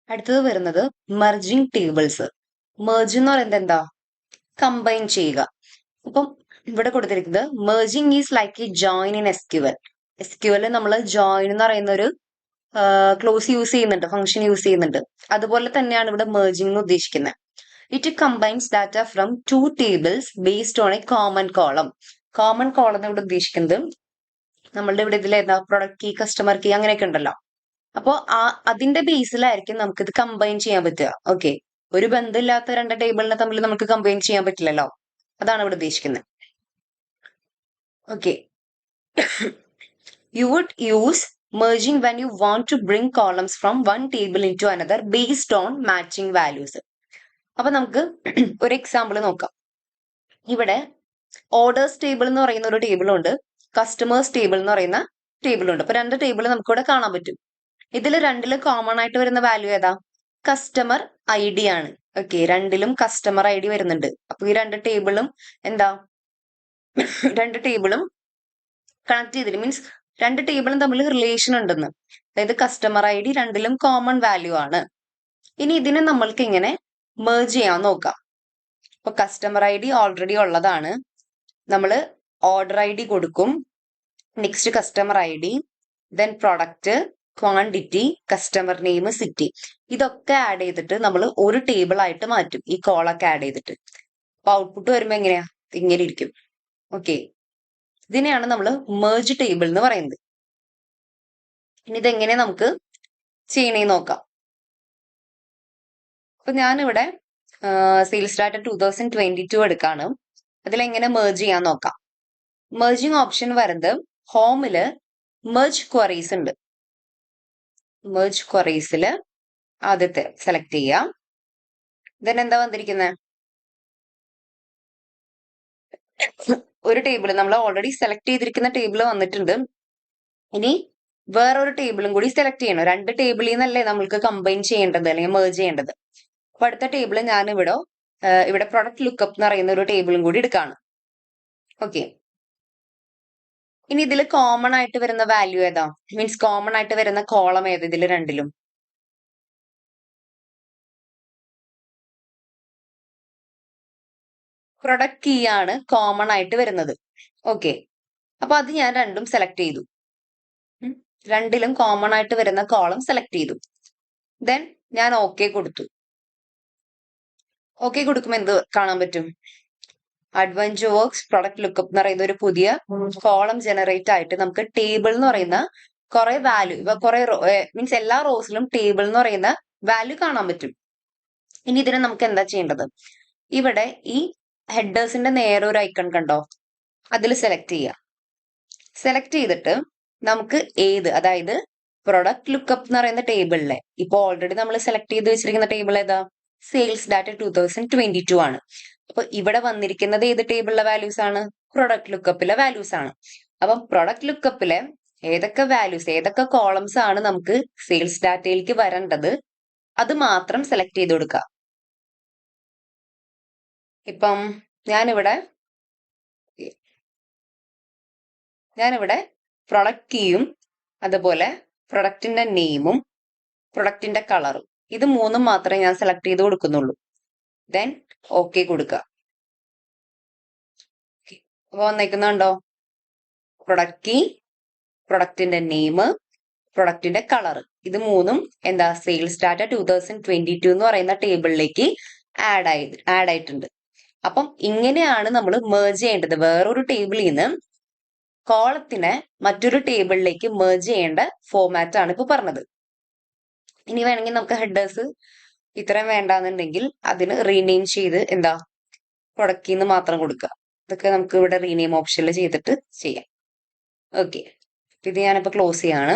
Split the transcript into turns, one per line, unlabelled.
അടുത്തത് വരുന്നത് merging tables. Merge എന്ന് പറയുന്നത് എന്താ? കമ്പൈൻ ചെയ്യുക. അപ്പം ഇവിടെ കൊടുത്തിരിക്കുന്നത് merging is like A join in SQL. SQL നമ്മൾ ജോയിൻ എന്ന് പറയുന്ന ഒരു ക്ലോസ് യൂസ് ചെയ്യുന്നുണ്ട്, ഫംഗ്ഷൻ യൂസ് ചെയ്യുന്നുണ്ട്. അതുപോലെ തന്നെയാണ് ഇവിടെ മെർജിങ് എന്ന് ഉദ്ദേശിക്കുന്നത്. It combines data from 2 tables based on A common column. Common column ഇവിടെ ഉദ്ദേശിക്കുന്നത് നമ്മളുടെ ഇവിടെ ഇതിൽ ഏതാ, പ്രൊഡക്റ്റ് കീ, കസ്റ്റമർ കീ, അങ്ങനെയൊക്കെ ഉണ്ടല്ലോ. അപ്പോൾ അതിന്റെ ബേസിലായിരിക്കും നമുക്ക് ഇത് കമ്പൈൻ ചെയ്യാൻ പറ്റുക. ഓക്കെ, ഒരു ബന്ധമില്ലാത്ത രണ്ട് ടേബിളിനെ തമ്മിൽ നമുക്ക് കമ്പൈൻ ചെയ്യാൻ പറ്റില്ലല്ലോ. അതാണ് ഇവിടെ ഉദ്ദേശിക്കുന്നത്. Okay, you would use merging when you want to bring columns from one table into another based on matching values. അപ്പൊ നമുക്ക് ഒരു എക്സാമ്പിൾ നോക്കാം. ഇവിടെ ഓർഡേഴ്സ് ടേബിൾ എന്ന് പറയുന്ന ഒരു ടേബിൾ ഉണ്ട്, കസ്റ്റമേഴ്സ് ടേബിൾ എന്ന് പറയുന്ന ടേബിൾ ഉണ്ട്. അപ്പൊ രണ്ട് ടേബിൾ നമുക്ക് ഇവിടെ കാണാൻ പറ്റും. ഇതിൽ രണ്ടിലും കോമൺ ആയിട്ട് വരുന്ന വാല്യൂ ഏതാ? കസ്റ്റമർ ID ആണ്. ഓക്കെ, രണ്ടിലും കസ്റ്റമർ ID വരുന്നുണ്ട്. അപ്പൊ ഈ രണ്ട് ടേബിളും എന്താ, രണ്ട് ടേബിളും കണക്ട് ചെയ്തിട്ട് മീൻസ് രണ്ട് ടേബിളും തമ്മിൽ റിലേഷൻ ഉണ്ടെന്ന്. അതായത് കസ്റ്റമർ ID രണ്ടിലും കോമൺ വാല്യൂ ആണ്. ഇനി ഇതിനെ നമ്മൾക്ക് ഇങ്ങനെ മെർജ് ചെയ്യാൻ നോക്കാം. ഇപ്പൊ കസ്റ്റമർ ID ഓൾറെഡി ഉള്ളതാണ്. നമ്മൾ ഓർഡർ ID കൊടുക്കും, next customer ID, then product, quantity, customer name, city, ഇതൊക്കെ ആഡ് ചെയ്തിട്ട് നമ്മൾ ഒരു ടേബിൾ ആയിട്ട് മാറ്റും. ഈ കോളൊക്കെ ആഡ് ചെയ്തിട്ട് അപ്പൊ ഔട്ട്പുട്ട് വരുമ്പോ എങ്ങനെയാ, ഇങ്ങനെ ഇരിക്കും. ഓക്കെ, ഇതിനെയാണ് നമ്മൾ മെർജ് ടേബിൾ എന്ന് പറയുന്നത്. ഇനി ഇതെങ്ങനെ നമുക്ക് ചെയ്യണേ നോക്കാം. അപ്പൊ ഞാനിവിടെ സെയിൽസ് ഡാറ്റ 2022 എടുക്കാണ്. അതിലെങ്ങനെ മെർജ് ചെയ്യാൻ നോക്കാം. മെർജിങ് ഓപ്ഷൻ വരുന്നത് ഹോമില് മെർജ് ക്വറീസ് ഉണ്ട്. മെർജ് ക്വറീസില് ആദ്യത്തെ സെലക്ട് ചെയ്യാം. ദെൻ എന്താ വന്നിരിക്കുന്നത്, ഒരു ടേബിൾ നമ്മൾ ഓൾറെഡി സെലക്ട് ചെയ്തിരിക്കുന്ന ടേബിൾ വന്നിട്ടുണ്ട്. ഇനി വേറൊരു ടേബിളും കൂടി സെലക്ട് ചെയ്യണം. രണ്ട് ടേബിളിൽ നിന്നല്ലേ നമ്മൾക്ക് കമ്പൈൻ ചെയ്യേണ്ടത് അല്ലെങ്കിൽ മെർജ് ചെയ്യേണ്ടത്. അപ്പൊ അടുത്ത ടേബിൾ ഞാൻ ഇവിടെ പ്രൊഡക്റ്റ് ലുക്കപ്പ് എന്ന് പറയുന്ന ഒരു ടേബിളും കൂടി എടുക്കാണ്. ഓക്കെ, ഇനി ഇതിൽ കോമൺ ആയിട്ട് വരുന്ന വാല്യൂ ഏതാ, മീൻസ് കോമൺ ആയിട്ട് വരുന്ന കോളം ഏത് ഇതിൽ രണ്ടിലും? പ്രൊഡക്റ്റ് കീ ആണ് കോമൺ ആയിട്ട് വരുന്നത്. ഓക്കെ, അപ്പൊ അത് ഞാൻ രണ്ടും സെലക്ട് ചെയ്തു. രണ്ടിലും കോമൺ ആയിട്ട് വരുന്ന കോളം സെലക്ട് ചെയ്തു. ദെൻ ഞാൻ ഓക്കെ കൊടുത്തു. ഓക്കെ കൊടുക്കുമ്പോൾ എന്ത് കാണാൻ പറ്റും? അഡ്വഞ്ചർ വർക്ക്സ് പ്രൊഡക്റ്റ് ലുക്കപ്പ് എന്ന് പറയുന്ന ഒരു പുതിയ കോളം ജനറേറ്റ് ആയിട്ട് നമുക്ക് ടേബിൾ എന്ന് പറയുന്ന കുറെ വാല്യൂ, ഇപ്പൊ കുറെ മീൻസ് എല്ലാ റോസിലും ടേബിൾ എന്ന് പറയുന്ന വാല്യൂ കാണാൻ പറ്റും. ഇനി ഇതിനെ നമുക്ക് എന്താ ചെയ്യേണ്ടത്? ഇവിടെ ഈ ഹെഡേഴ്സിന്റെ നേരെ ഒരു ഐക്കൺ കണ്ടോ, അതിൽ സെലക്ട് ചെയ്യാം. സെലക്ട് ചെയ്തിട്ട് നമുക്ക് ഏത്, അതായത് പ്രൊഡക്റ്റ് ലുക്കപ്പ് എന്ന് പറയുന്ന ടേബിളിലെ ഇപ്പൊ ഓൾറെഡി നമ്മൾ സെലക്ട് ചെയ്ത് വെച്ചിരിക്കുന്ന ടേബിൾ ഏതാ? സെയിൽസ് ഡാറ്റ 2022 ആണ്. അപ്പൊ ഇവിടെ വന്നിരിക്കുന്നത് ഏത് ടേബിളിലെ വാല്യൂസ് ആണ്? പ്രൊഡക്റ്റ് ലുക്കപ്പിലെ വാല്യൂസ് ആണ്. അപ്പം പ്രൊഡക്റ്റ് ലുക്കപ്പിലെ ഏതൊക്കെ വാല്യൂസ്, ഏതൊക്കെ കോളംസ് ആണ് നമുക്ക് സെയിൽസ് ഡാറ്റയിലേക്ക് വരേണ്ടത്, അത് മാത്രം സെലക്ട് ചെയ്ത് കൊടുക്കുക. ഇപ്പം ഞാനിവിടെ പ്രൊഡക്റ്റ് കീയും അതുപോലെ പ്രൊഡക്റ്റിന്റെ നെയിമും പ്രൊഡക്റ്റിന്റെ കളറും ഇത് മൂന്നും മാത്രമേ ഞാൻ സെലക്ട് ചെയ്ത് കൊടുക്കുന്നുള്ളൂ. ദെൻ ഓക്കെ കൊടുക്കുക. അപ്പൊ വന്നേക്കുന്നുണ്ടോ? പ്രൊഡക്റ്റ് കീ, പ്രൊഡക്റ്റിന്റെ നെയിം, പ്രൊഡക്റ്റിന്റെ കളർ, ഇത് മൂന്നും എന്താ സെയിൽസ് ഡാറ്റ 2022 എന്ന് പറയുന്ന ടേബിളിലേക്ക് ആഡ് ആയിട്ടുണ്ട്. അപ്പം ഇങ്ങനെയാണ് നമ്മൾ മെർജ് ചെയ്യേണ്ടത്. വേറൊരു ടേബിളിൽ നിന്ന് കോളത്തിനെ മറ്റൊരു ടേബിളിലേക്ക് മെർജ് ചെയ്യേണ്ട ഫോർമാറ്റ് ആണ് ഇപ്പൊ പറഞ്ഞത്. ഇനി വേണമെങ്കിൽ നമുക്ക് ഹെഡേഴ്സ് ഇത്രയും വേണ്ടാന്നുണ്ടെങ്കിൽ അതിന് റീനെയിം ചെയ്ത് എന്താ പ്രൊഡക്റ്റിൽ നിന്ന് മാത്രം കൊടുക്കുക. ഇതൊക്കെ നമുക്ക് ഇവിടെ റീനെയിം ഓപ്ഷനിൽ ചെയ്തിട്ട് ചെയ്യാം. ഓക്കെ, ഇത് ഞാനിപ്പോ ക്ലോസ് ചെയ്യാണ്.